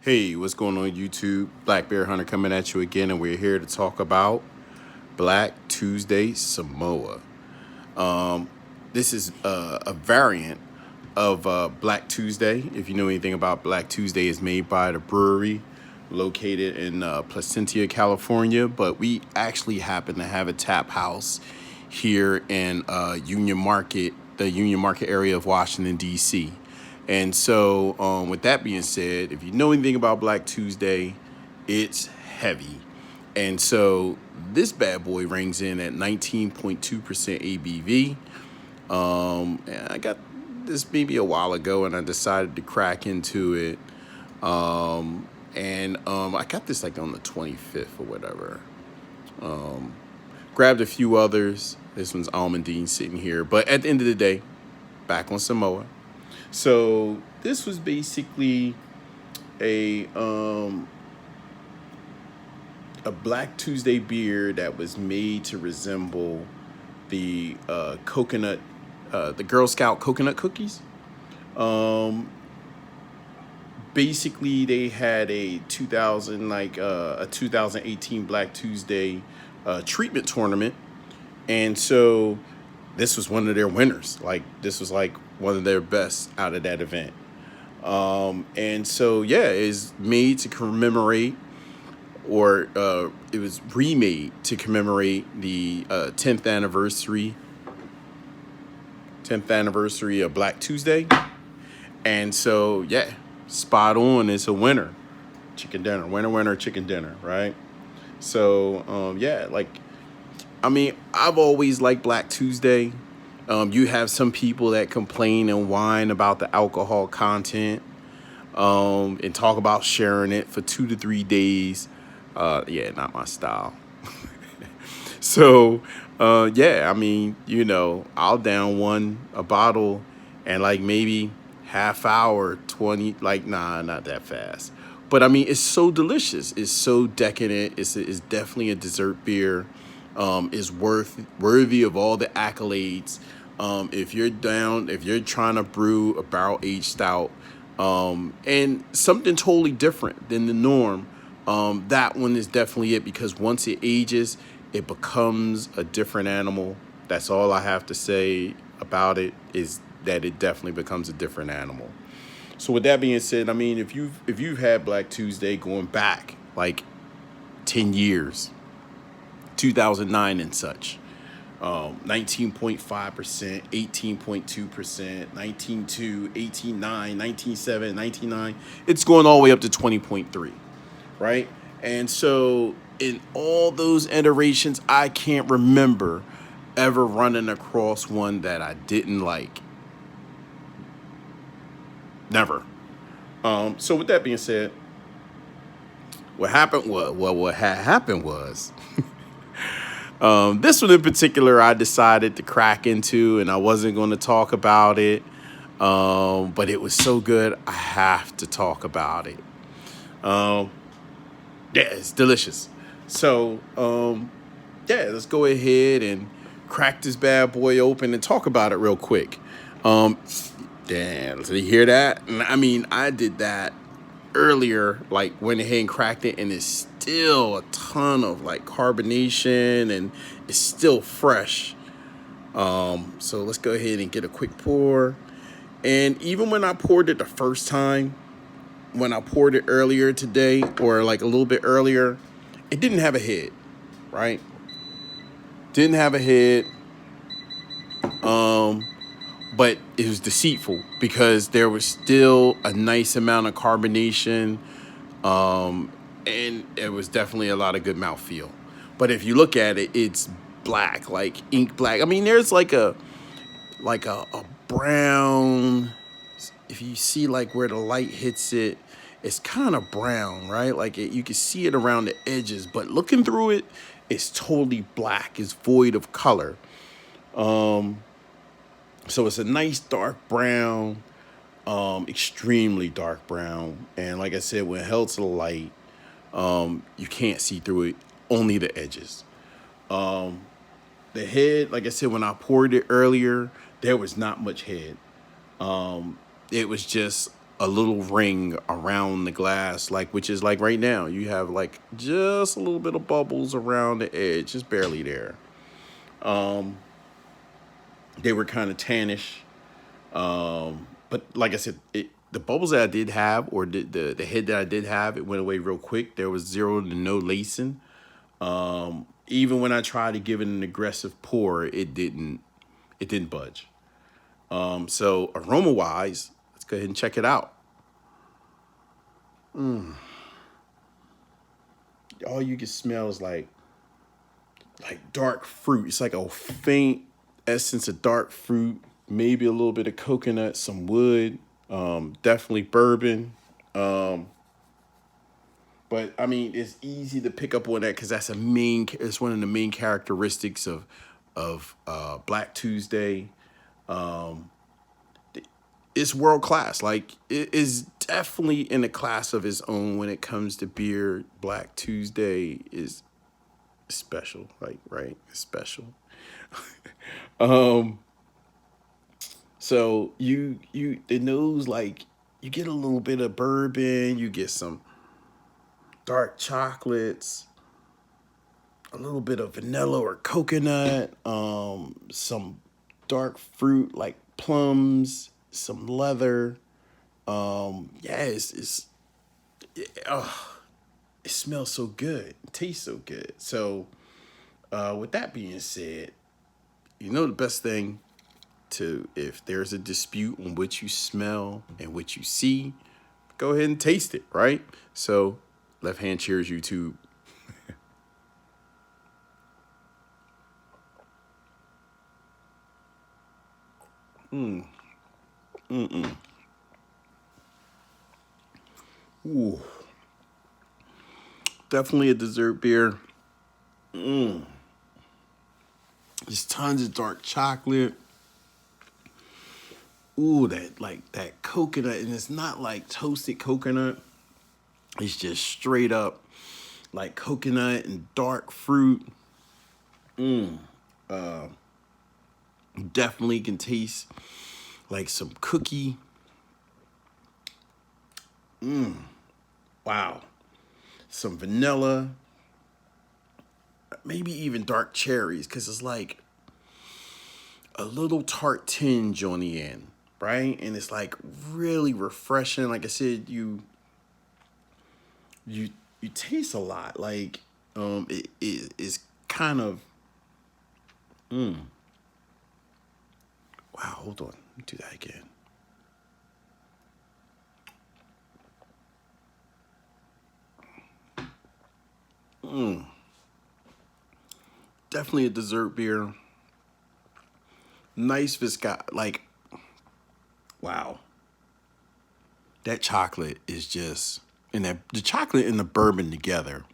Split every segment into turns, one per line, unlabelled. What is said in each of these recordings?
Hey, what's going on YouTube? Black Bear Hunter coming at you again, and we're here to talk about Black Tuesday Samoa. This is a variant of Black Tuesday. If you know anything about Black Tuesday, it's made by the Bruery located in Placentia, California, but we actually happen to have a tap house here in Union Market, the Union Market area of Washington, D.C. And so, with that being said, if you know anything about Black Tuesday, it's heavy. And so, this bad boy rings in at 19.2% ABV. And I got this maybe a while ago, and I decided to crack into it. I got this like on the 25th or whatever. Grabbed a few others. This one's Almondine sitting here. But at the end of the day, back on Samoa. So this was basically a Black Tuesday beer that was made to resemble the coconut, the Girl Scout coconut cookies. Basically, they had a 2018 Black Tuesday treatment tournament, and so this was one of their winners. Like this was like one of their best out of that event. And so yeah, it's made to commemorate, or it was remade to commemorate the 10th anniversary of Black Tuesday. And so yeah, spot on. It's a winner. Chicken dinner, winner, chicken dinner, right? So yeah, like I mean, I've always liked Black Tuesday. You have some people that complain and whine about the alcohol content, and talk about sharing it for 2 to 3 days. Yeah, not my style. So, yeah, I mean, I'll down a bottle, and like maybe half hour, 20, like, nah, not that fast. But I mean, it's so delicious. It's so decadent. It's definitely a dessert beer. Is worthy of all the accolades. If you're trying to brew a barrel aged stout, and something totally different than the norm, that one is definitely it, because once it ages, it becomes a different animal. That's all I have to say about it, is that it definitely becomes a different animal. So with that being said, I mean, if you've had Black Tuesday going back like 10 years, 2009 and such, 19.5%, 18.2%, 19.2, 18.9, 19.7, 19.9. It's going all the way up to 20.3, right? And so in all those iterations, I can't remember ever running across one that I didn't like. Never. So with that being said, what happened was, what had happened was, this one in particular, I decided to crack into, and I wasn't going to talk about it. But it was so good, I have to talk about it. Yeah, it's delicious. So, yeah, let's go ahead and crack this bad boy open and talk about it real quick. Damn, so you hear that? I mean, I did that earlier, like went ahead and cracked it, and it's still a ton of like carbonation, and it's still fresh. So let's go ahead and get a quick pour. And even when I poured it the first time, when I poured it earlier today, or like a little bit earlier, it didn't have a head, right? Didn't have a head. But it was deceitful, because there was still a nice amount of carbonation, and it was definitely a lot of good mouthfeel. But if you look at it, it's black, like ink black. I mean, there's like a brown. If you see like where the light hits it, it's kind of brown, right? Like you can see it around the edges, but looking through it, it's totally black. It's void of color. So it's a nice dark brown, extremely dark brown. And like I said, when held to the light, you can't see through it, only the edges. The head, like I said, when I poured it earlier, there was not much head. It was just a little ring around the glass, like which is like right now. You have like just a little bit of bubbles around the edge, just barely there. Um, they were kind of tannish. But like I said, the bubbles that I did have, or the head that I did have, it went away real quick. There was zero to no lacing. Even when I tried to give it an aggressive pour, it didn't budge. So aroma wise, let's go ahead and check it out. All you can smell is like dark fruit. It's like a faint essence of dark fruit, maybe a little bit of coconut, some wood, definitely bourbon. Um, but I mean, it's easy to pick up on that because that's a main. It's one of the main characteristics of Black Tuesday. Um, it's world class. Like it is definitely in a class of its own when it comes to beer. Black Tuesday is special. Like right, it's special. um, so you the nose like you get a little bit of bourbon. You get some dark chocolates, a little bit of vanilla or coconut, some dark fruit like plums, some leather. Yeah, oh, it smells so good, it tastes so good. So, with that being said, the best thing to if there's a dispute on what you smell and what you see, go ahead and taste it, right? So, left hand cheers, YouTube. Ooh, definitely a dessert beer. There's tons of dark chocolate. Ooh, that coconut, and it's not like toasted coconut. It's just straight up like coconut and dark fruit. Definitely can taste like some cookie. Wow. Some vanilla, maybe even dark cherries, because it's like a little tart tinge on the end, right? And it's like really refreshing. Like I said, you you taste a lot. Like it's kind of wow. Hold on, let me do that again. Definitely a dessert beer. Nice viscosity. Like wow, that chocolate is just and that the chocolate and the bourbon together.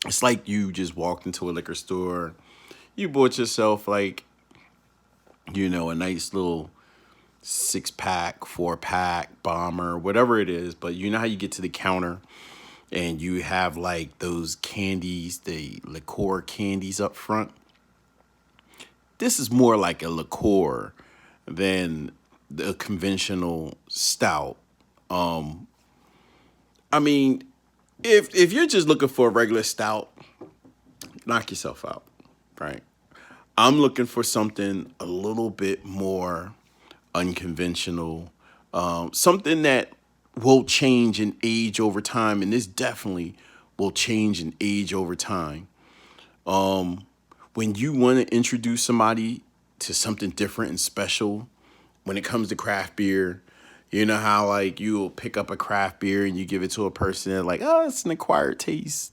It's like you just walked into a liquor store. You bought yourself like a nice little 6-pack, 4-pack, bomber, whatever it is. But you know how you get to the counter and you have like those candies, the liqueur candies up front. This is more like a liqueur than the conventional stout. I mean, if you're just looking for a regular stout, knock yourself out, right? I'm looking for something a little bit more unconventional, something that will change and age over time, and this definitely will change and age over time. When you want to introduce somebody to something different and special, when it comes to craft beer, you know how like you'll pick up a craft beer and you give it to a person and like, oh, it's an acquired taste.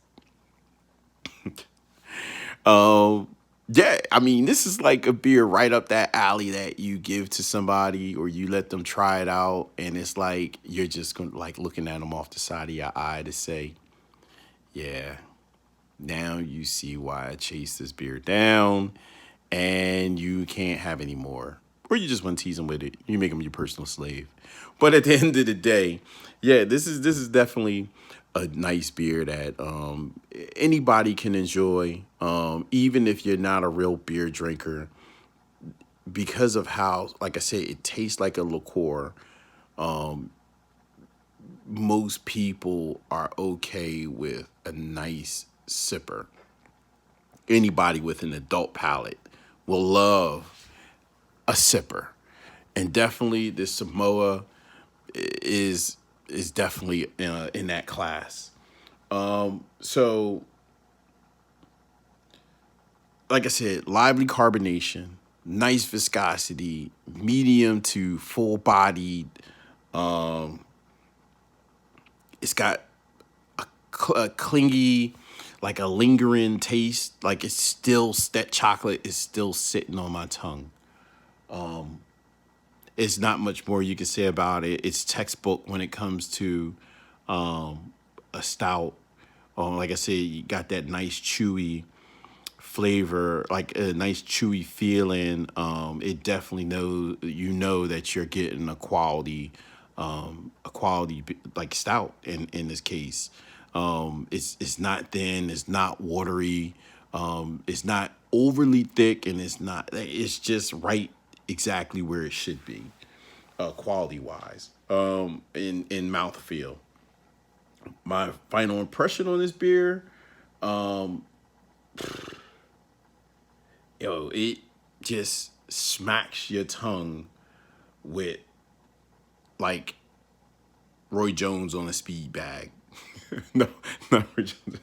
Um, yeah, I mean, this is like a beer right up that alley that you give to somebody or you let them try it out, and it's like you're just going like looking at them off the side of your eye to say, yeah, now you see why I chased this beer down, and you can't have any more. Or you just want to tease them with it. You make them your personal slave. But at the end of the day, yeah, this is definitely a nice beer that anybody can enjoy, even if you're not a real beer drinker, because of how, like I said, it tastes like a liqueur. most people are okay with a nice sipper. Anybody with an adult palate will love a sipper, and definitely the Samoa is is definitely in that class. So, like I said, lively carbonation, nice viscosity, medium to full bodied. It's got a clingy, like a lingering taste. Like it's still, that chocolate is still sitting on my tongue. It's not much more you can say about it. It's textbook when it comes to a stout. Like I said, you got that nice chewy flavor, like a nice chewy feeling. It definitely know that you're getting a quality like stout in this case. It's not thin, it's not watery, it's not overly thick, and it's just right exactly where it should be, quality wise. In mouthfeel. My final impression on this beer, it just smacks your tongue with like Roy Jones on a speed bag. No, not Roy Jones,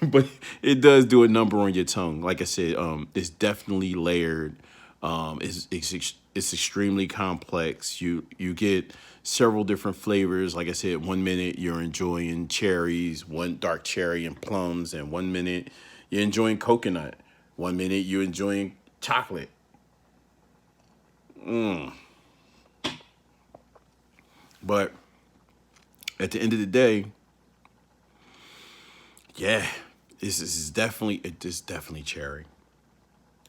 but it does do a number on your tongue. Like I said, it's definitely layered. It's extremely complex. You get several different flavors. Like I said, 1 minute you're enjoying cherries, one dark cherry and plums, and 1 minute you're enjoying coconut. 1 minute you're enjoying chocolate. But at the end of the day, yeah, it's definitely cherry.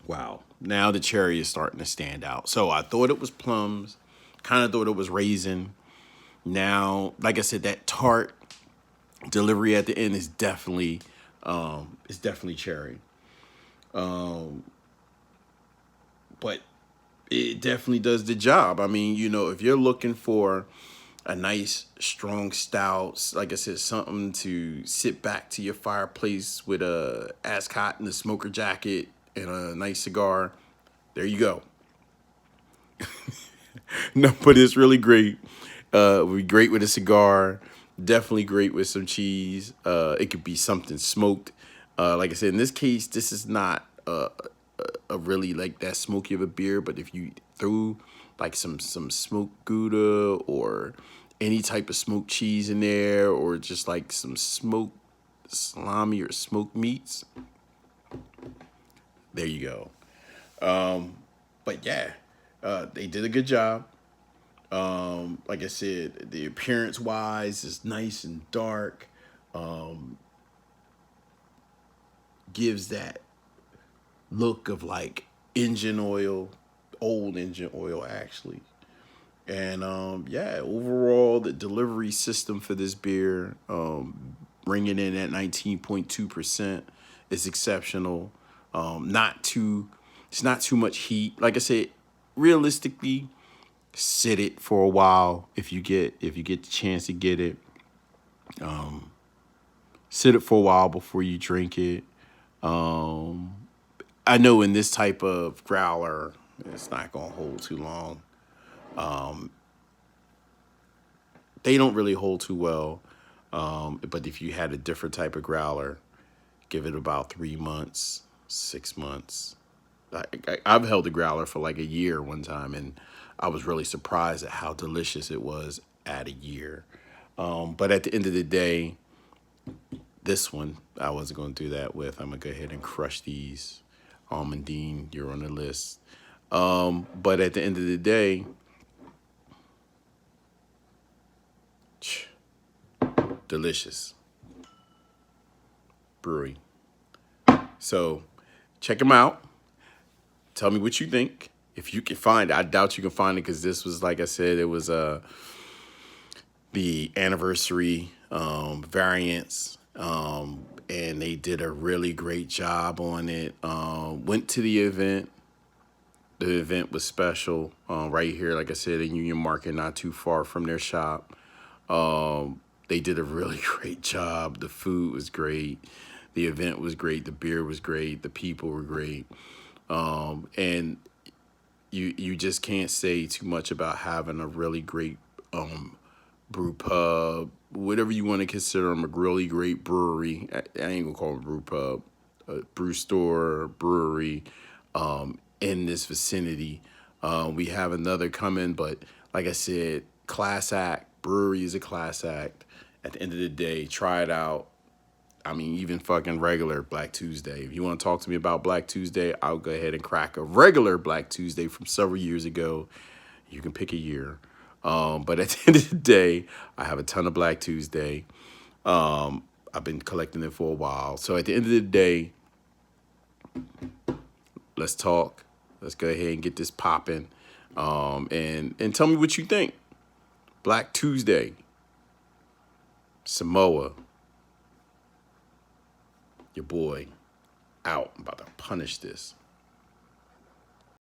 Wow. Now the cherry is starting to stand out. So I thought it was plums, kind of thought it was raisin. Now, like I said, that tart delivery at the end is definitely cherry. But it definitely does the job. I mean, if you're looking for a nice strong stout, like I said, something to sit back to your fireplace with a ascot and a smoker jacket and a nice cigar, there you go. No, but it's really great. Would be great with a cigar. Definitely great with some cheese. It could be something smoked. Like I said, in this case, this is not a really like that smoky of a beer. But if you threw like some smoked Gouda or any type of smoked cheese in there, or just like some smoked salami or smoked meats, there you go. But yeah, they did a good job. Like I said, the appearance wise is nice and dark. Gives that look of like engine oil, old engine oil actually. And yeah, overall the delivery system for this beer, bringing in at 19.2% is exceptional. Not too, it's not too much heat. Like I said, realistically, sit it for a while if you get the chance to get it. Sit it for a while before you drink it. I know in this type of growler, it's not gonna hold too long. They don't really hold too well. But if you had a different type of growler, give it about 3 months, 6 months. I've held a growler for like a year one time, and I was really surprised at how delicious it was at a year. But at the end of the day, this one I wasn't going to do that with. I'm going to go ahead and crush these. Almondine, you're on the list. But at the end of the day, delicious. Bruery. So check them out. Tell me what you think. If you can find it, I doubt you can find it because this was, like I said, it was the anniversary variants, and they did a really great job on it. Went to the event. The event was special, right here, like I said, in Union Market, not too far from their shop. They did a really great job. The food was great. The event was great. The beer was great. The people were great. And you just can't say too much about having a really great brew pub, whatever you want to consider them, a really great brewery. I ain't gonna call them brew pub, a brew store, brewery, in this vicinity. We have another coming, but like I said, class act. Brewery is a class act. At the end of the day, try it out. I mean, even fucking regular Black Tuesday. If you want to talk to me about Black Tuesday, I'll go ahead and crack a regular Black Tuesday from several years ago. You can pick a year. But at the end of the day, I have a ton of Black Tuesday. I've been collecting it for a while. So at the end of the day, let's talk. Let's go ahead and get this popping. And tell me what you think. Black Tuesday, Samoa, your boy, out. I'm about to punish this.